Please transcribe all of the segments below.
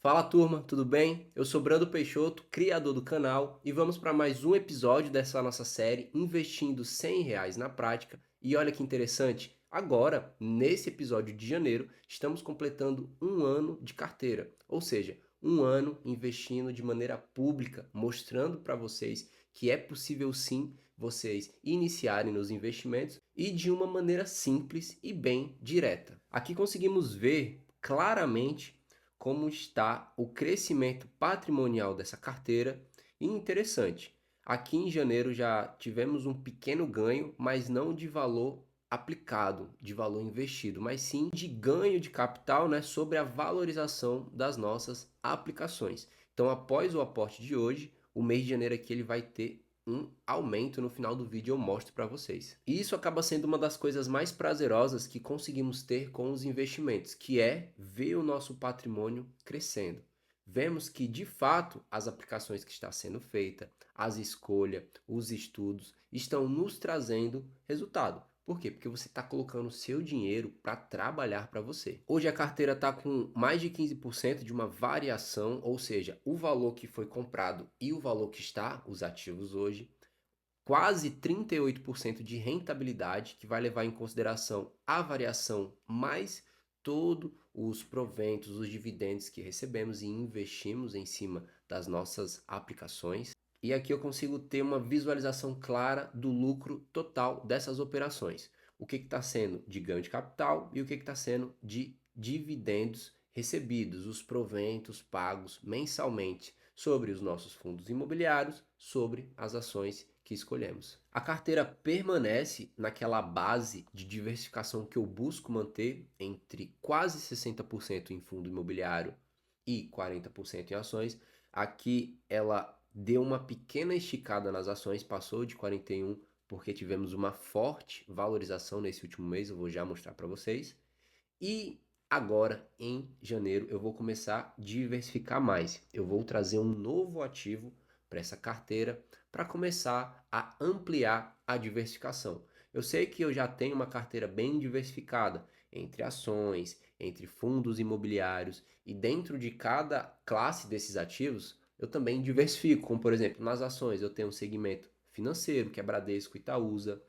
Fala turma, tudo bem? Eu sou Brando Peixoto, criador do canal, e vamos para mais um episódio dessa nossa série Investindo R$ 100 na Prática. E olha que interessante, agora, nesse episódio de janeiro, estamos completando um ano de carteira, ou seja, um ano investindo de maneira pública, mostrando para vocês que é possível sim vocês iniciarem nos investimentos e de uma maneira simples e bem direta. Aqui conseguimos ver claramente como está o crescimento patrimonial dessa carteira. E interessante, aqui em janeiro já tivemos um pequeno ganho, mas não de valor aplicado, de valor investido, mas sim de ganho de capital, né, sobre a valorização das nossas aplicações. Então, após o aporte de hoje, o mês de janeiro aqui ele vai ter um aumento. No final do vídeo eu mostro para vocês. E isso acaba sendo uma das coisas mais prazerosas que conseguimos ter com os investimentos, que é ver o nosso patrimônio crescendo. Vemos que, de fato, as aplicações que está sendo feita, as escolhas, os estudos estão nos trazendo resultado. Por quê? Porque você está colocando o seu dinheiro para trabalhar para você. Hoje a carteira está com mais de 15% de uma variação, ou seja, o valor que foi comprado e o valor que está os ativos hoje, quase 38% de rentabilidade, que vai levar em consideração a variação mais todos os proventos, os dividendos que recebemos e investimos em cima das nossas aplicações. E aqui eu consigo ter uma visualização clara do lucro total dessas operações. O que está sendo de ganho de capital e o que está sendo de dividendos recebidos, os proventos pagos mensalmente sobre os nossos fundos imobiliários, sobre as ações que escolhemos. A carteira permanece naquela base de diversificação que eu busco manter entre quase 60% em fundo imobiliário e 40% em ações. Aqui ela deu uma pequena esticada nas ações, passou de 41 porque tivemos uma forte valorização nesse último mês, eu vou já mostrar para vocês. E agora, em janeiro, eu vou começar a diversificar mais. Eu vou trazer um novo ativo para essa carteira para começar a ampliar a diversificação. Eu sei que eu já tenho uma carteira bem diversificada entre ações, entre fundos imobiliários, e dentro de cada classe desses ativos, eu também diversifico, como por exemplo, nas ações eu tenho um segmento financeiro, que é Bradesco e Itaúsa.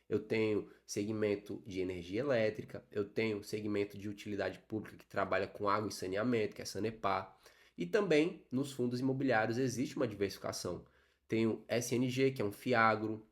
Eu tenho segmento de energia elétrica, eu tenho segmento de utilidade pública que trabalha com água e saneamento, que é Sanepar, e também nos fundos imobiliários existe uma diversificação. Tem o SNG, que é um FIAGRO,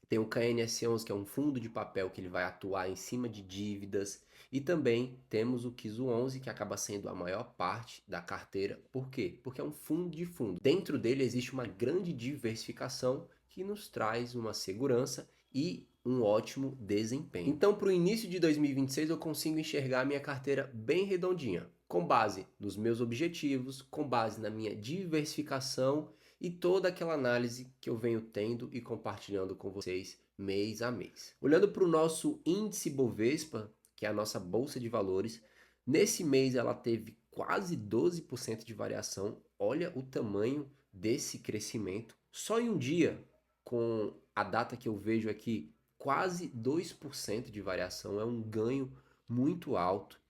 tem o KNS11, que é um fundo de papel que ele vai atuar em cima de dívidas, e também temos o KISO 11, que acaba sendo a maior parte da carteira. Por quê? Porque é um fundo de fundo. Dentro dele existe uma grande diversificação que nos traz uma segurança e um ótimo desempenho. Então, para o início de 2026, eu consigo enxergar a minha carteira bem redondinha, com base nos meus objetivos, com base na minha diversificação e toda aquela análise que eu venho tendo e compartilhando com vocês mês a mês. Olhando para o nosso índice Bovespa, que é a nossa bolsa de valores, nesse mês ela teve quase 12% de variação. Olha o tamanho desse crescimento. Só em um dia, com a data que eu vejo aqui, quase 2% de variação, é um ganho muito alto.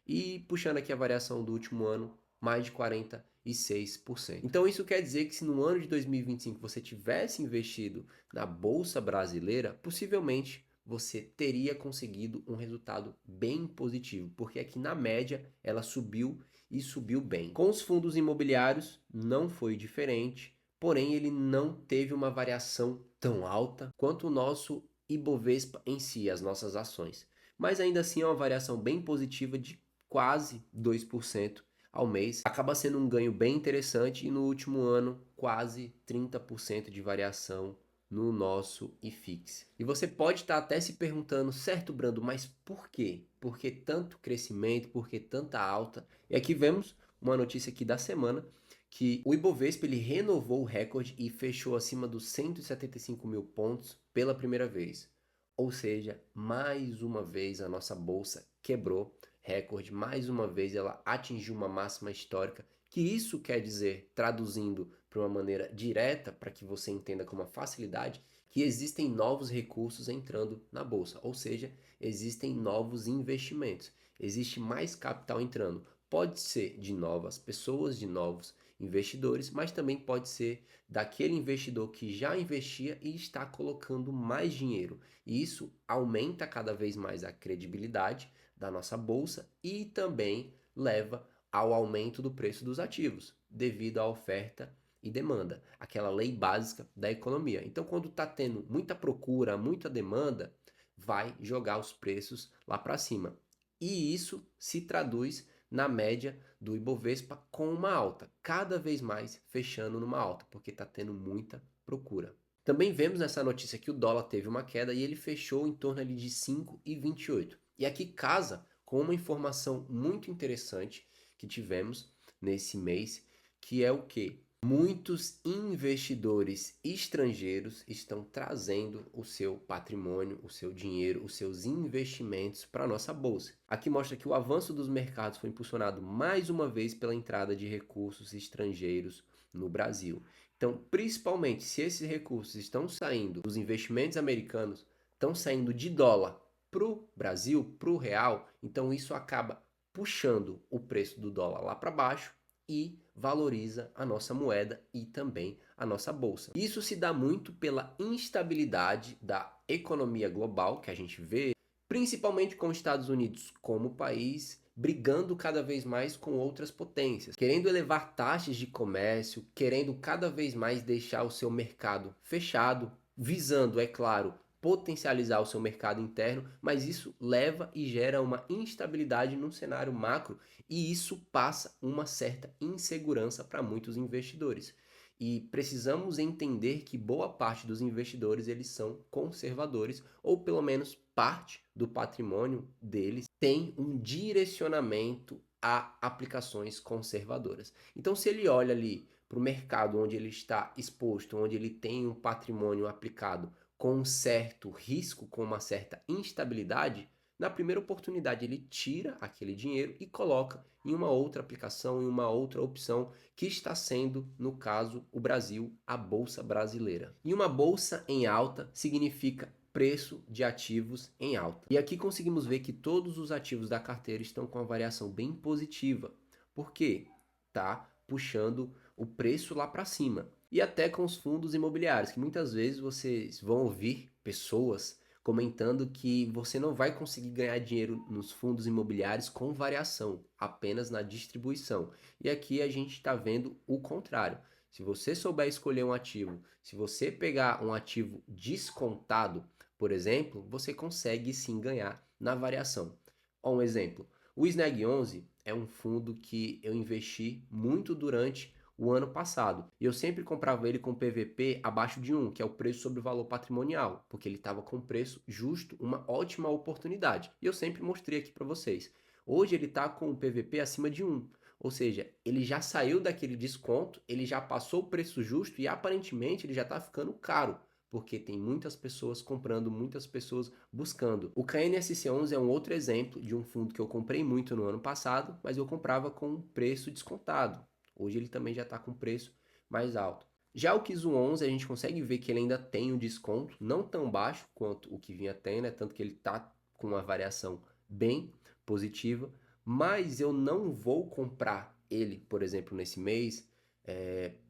E puxando aqui a variação do último ano, mais de 46%. Então isso quer dizer que se no ano de 2025 você tivesse investido na bolsa brasileira, possivelmente você teria conseguido um resultado bem positivo, porque aqui na média ela subiu e subiu bem. Com os fundos imobiliários não foi diferente, porém ele não teve uma variação tão alta quanto o nosso Ibovespa em si, as nossas ações. Mas ainda assim é uma variação bem positiva de quase 2% ao mês. Acaba sendo um ganho bem interessante e no último ano quase 30% de variação no nosso IFIX. E você pode estar até se perguntando, certo, Brando, mas por quê? Por que tanto crescimento? Por que tanta alta? E aqui vemos uma notícia aqui da semana que o Ibovespa ele renovou o recorde e fechou acima dos 175 mil pontos pela primeira vez. Ou seja, mais uma vez a nossa bolsa quebrou recorde, mais uma vez ela atingiu uma máxima histórica, que isso quer dizer, traduzindo para uma maneira direta, para que você entenda com uma facilidade, que existem novos recursos entrando na bolsa, ou seja, existem novos investimentos, existe mais capital entrando. pode ser de novas pessoas, de novos investidores, mas também pode ser daquele investidor que já investia e está colocando mais dinheiro. E isso aumenta cada vez mais a credibilidade da nossa bolsa e também leva ao aumento do preço dos ativos, devido à oferta e demanda, aquela lei básica da economia. Então, quando está tendo muita procura, muita demanda, vai jogar os preços lá para cima. E isso se traduz na média do Ibovespa com uma alta, cada vez mais fechando numa alta, porque está tendo muita procura. Também vemos nessa notícia que o dólar teve uma queda e ele fechou em torno ali de 5,28. E aqui casa com uma informação muito interessante que tivemos nesse mês, que é o que? Muitos investidores estrangeiros estão trazendo o seu patrimônio, o seu dinheiro, os seus investimentos para a nossa bolsa. Aqui mostra que o avanço dos mercados foi impulsionado mais uma vez pela entrada de recursos estrangeiros no Brasil. Então, principalmente se esses recursos estão saindo, os investimentos americanos estão saindo de dólar para o Brasil, para o real, então isso acaba puxando o preço do dólar lá para baixo e valoriza a nossa moeda e também a nossa bolsa. Isso se dá muito pela instabilidade da economia global que a gente vê, principalmente com os Estados Unidos como país brigando cada vez mais com outras potências, querendo elevar taxas de comércio, querendo cada vez mais deixar o seu mercado fechado, visando, é claro, potencializar o seu mercado interno, mas isso leva e gera uma instabilidade no cenário macro e isso passa uma certa insegurança para muitos investidores. E precisamos entender que boa parte dos investidores eles são conservadores, ou pelo menos parte do patrimônio deles tem um direcionamento a aplicações conservadoras. Então, se ele olha ali para o mercado onde ele está exposto, onde ele tem um patrimônio aplicado com um certo risco, com uma certa instabilidade, na primeira oportunidade ele tira aquele dinheiro e coloca em uma outra aplicação, em uma outra opção, que está sendo, no caso, o Brasil, a Bolsa Brasileira. E uma bolsa em alta significa preço de ativos em alta. E aqui conseguimos ver que todos os ativos da carteira estão com uma variação bem positiva. Por quê? Tá puxando o preço lá para cima. E até com os fundos imobiliários, que muitas vezes vocês vão ouvir pessoas comentando que você não vai conseguir ganhar dinheiro nos fundos imobiliários com variação, apenas na distribuição. E aqui a gente está vendo o contrário. Se você souber escolher um ativo, se você pegar um ativo descontado, por exemplo, você consegue sim ganhar na variação. Um exemplo, o Snag 11 é um fundo que eu investi muito durante o ano passado. E eu sempre comprava ele com PVP abaixo de 1, que é o preço sobre o valor patrimonial, porque ele estava com preço justo, uma ótima oportunidade. E eu sempre mostrei aqui para vocês. Hoje ele está com o PVP acima de 1. Ou seja, ele já saiu daquele desconto, ele já passou o preço justo e aparentemente ele já está ficando caro, porque tem muitas pessoas comprando, muitas pessoas buscando. O KNSC11 é um outro exemplo de um fundo que eu comprei muito no ano passado, mas eu comprava com preço descontado. Hoje ele também já está com preço mais alto. Já o Kizu 11 a gente consegue ver que ele ainda tem um desconto, não tão baixo quanto o que vinha tendo, né? Tanto que ele está com uma variação bem positiva, mas eu não vou comprar ele, por exemplo, nesse mês,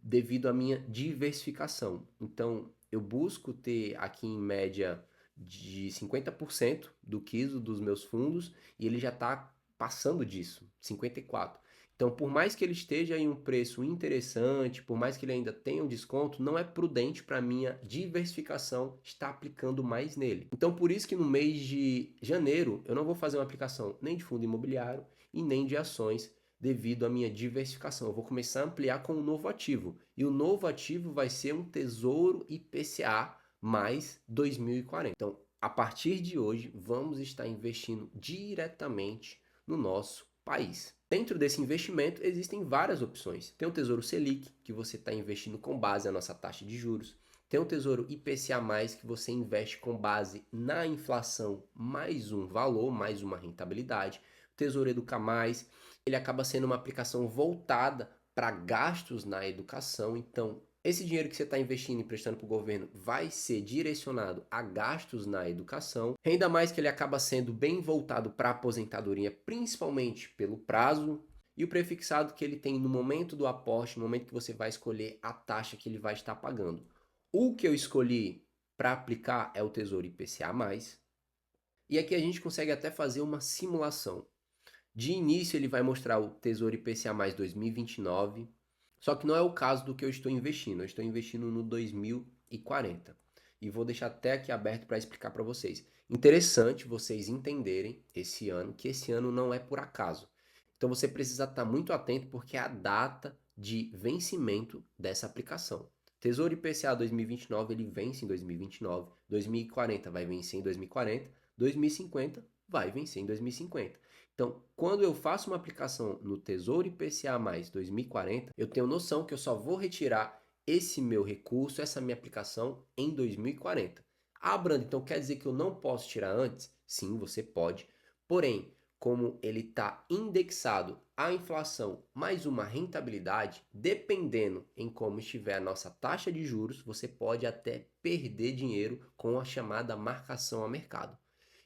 devido à minha diversificação. Então, eu busco ter aqui em média de 50% do Kizu dos meus fundos e ele já está passando disso, 54%. Então, por mais que ele esteja em um preço interessante, por mais que ele ainda tenha um desconto, não é prudente para minha diversificação estar aplicando mais nele. Então, por isso que no mês de janeiro eu não vou fazer uma aplicação nem de fundo imobiliário e nem de ações devido à minha diversificação. Eu vou começar a ampliar com um novo ativo. E o novo ativo vai ser um Tesouro IPCA mais 2040. Então, a partir de hoje, vamos estar investindo diretamente no nosso país. Dentro desse investimento existem várias opções. Tem o Tesouro Selic, que você está investindo com base na nossa taxa de juros. Tem o Tesouro IPCA+, que você investe com base na inflação mais um valor, mais uma rentabilidade. O Tesouro Educa Mais, ele acaba sendo uma aplicação voltada para gastos na educação. Então, esse dinheiro que você está investindo e prestando para o governo vai ser direcionado a gastos na educação. Ainda mais que ele acaba sendo bem voltado para a aposentadoria, principalmente pelo prazo. e o prefixado que ele tem no momento do aporte, no momento que você vai escolher a taxa que ele vai estar pagando. O que eu escolhi para aplicar é o Tesouro IPCA+, e aqui a gente consegue até fazer uma simulação. De início ele vai mostrar o Tesouro IPCA+ 2029, só que não é o caso do que eu estou investindo. Eu estou investindo no 2040. E vou deixar até aqui aberto para explicar para vocês. Interessante vocês entenderem esse ano, que esse ano não é por acaso. Então você precisa estar muito atento porque é a data de vencimento dessa aplicação. Tesouro IPCA 2029 ele vence em 2029, 2040 vai vencer em 2040, 2050 vai vencer em 2050. Então, quando eu faço uma aplicação no Tesouro IPCA mais 2040, eu tenho noção que eu só vou retirar esse meu recurso, essa minha aplicação em 2040. Ah, Brando, então quer dizer que eu não posso tirar antes? Sim, você pode. Porém, como ele está indexado à inflação mais uma rentabilidade, dependendo em como estiver a nossa taxa de juros, você pode até perder dinheiro com a chamada marcação a mercado.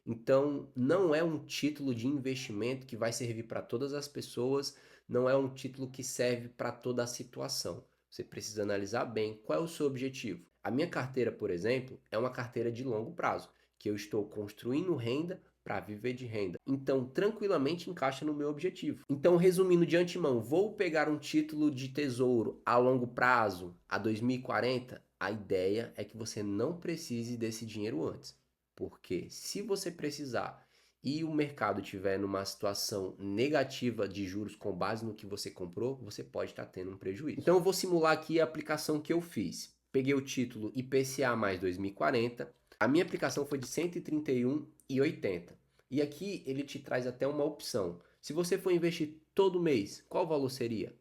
Então, não é um título de investimento que vai servir para todas as pessoas, não é um título que serve para toda a situação. Você precisa analisar bem qual é o seu objetivo. A minha carteira, por exemplo, é uma carteira de longo prazo, que eu estou construindo renda para viver de renda. Então, tranquilamente encaixa no meu objetivo. Então, resumindo de antemão, vou pegar um título de tesouro a longo prazo, a 2040? A ideia é que você não precise desse dinheiro antes. Porque se você precisar e o mercado estiver numa situação negativa de juros com base no que você comprou, você pode estar tendo um prejuízo. Então eu vou simular aqui a aplicação que eu fiz. Peguei o título IPCA mais 2040. A minha aplicação foi de 131,80. E aqui ele te traz até uma opção. Se você for investir todo mês, qual valor seria?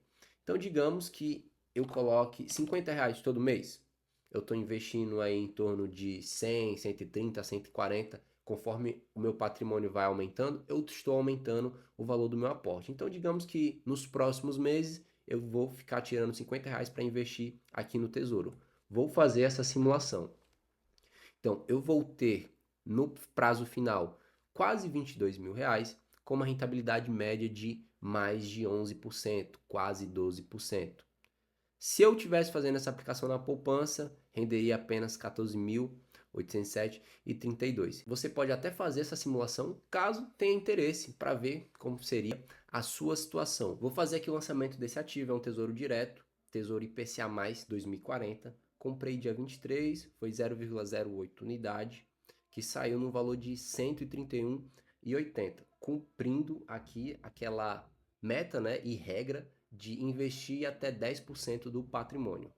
Então digamos que eu coloque R$ 50 todo mês. Eu estou investindo aí em torno de 100, 130, 140, conforme o meu patrimônio vai aumentando, eu estou aumentando o valor do meu aporte. Então, digamos que nos próximos meses eu vou ficar tirando R$ 50 para investir aqui no Tesouro. Vou fazer essa simulação. Então, eu vou ter no prazo final quase R$ 22.000, com uma rentabilidade média de mais de 11%, quase 12%. Se eu tivesse fazendo essa aplicação na poupança, renderia apenas 14.807,32. Você pode até fazer essa simulação caso tenha interesse para ver como seria a sua situação. Vou fazer aqui o lançamento desse ativo, é um tesouro direto, Tesouro IPCA+ 2040. Comprei dia 23, foi 0,08 unidade, que saiu no valor de R$ 131,80, cumprindo aqui aquela meta, né, e regra de investir até 10% do patrimônio.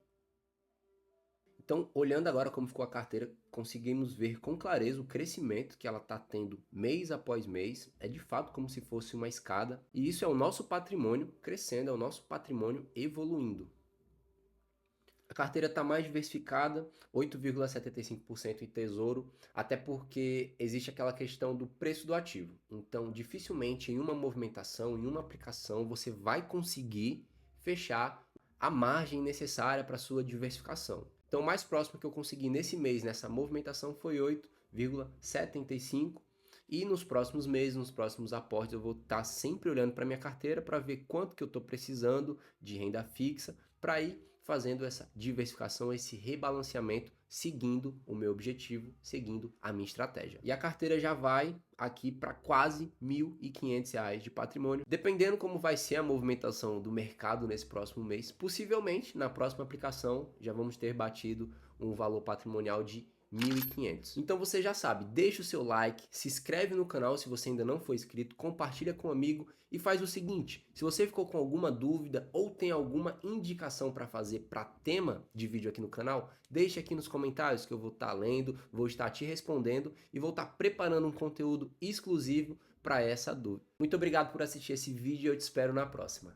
Então, olhando agora como ficou a carteira, conseguimos ver com clareza o crescimento que ela está tendo mês após mês. É de fato como se fosse uma escada. E isso é o nosso patrimônio crescendo, é o nosso patrimônio evoluindo. A carteira está mais diversificada, 8,75% em tesouro, até porque existe aquela questão do preço do ativo. Então, dificilmente em uma movimentação, em uma aplicação, você vai conseguir fechar a margem necessária para sua diversificação. Então, o mais próximo que eu consegui nesse mês, nessa movimentação, foi 8,75%. E nos próximos meses, nos próximos aportes, eu vou estar sempre olhando para minha carteira para ver quanto que eu estou precisando de renda fixa para ir fazendo essa diversificação, esse rebalanceamento, seguindo o meu objetivo, seguindo a minha estratégia. E a carteira já vai aqui para quase R$ 1.500 de patrimônio. Dependendo como vai ser a movimentação do mercado nesse próximo mês, possivelmente na próxima aplicação já vamos ter batido um valor patrimonial de 1.500. Então você já sabe, deixa o seu like, se inscreve no canal se você ainda não for inscrito, compartilha com um amigo e faz o seguinte, se você ficou com alguma dúvida ou tem alguma indicação para fazer para tema de vídeo aqui no canal, deixa aqui nos comentários que eu vou estar lendo, vou estar te respondendo e vou estar preparando um conteúdo exclusivo para essa dúvida. Muito obrigado por assistir esse vídeo e eu te espero na próxima.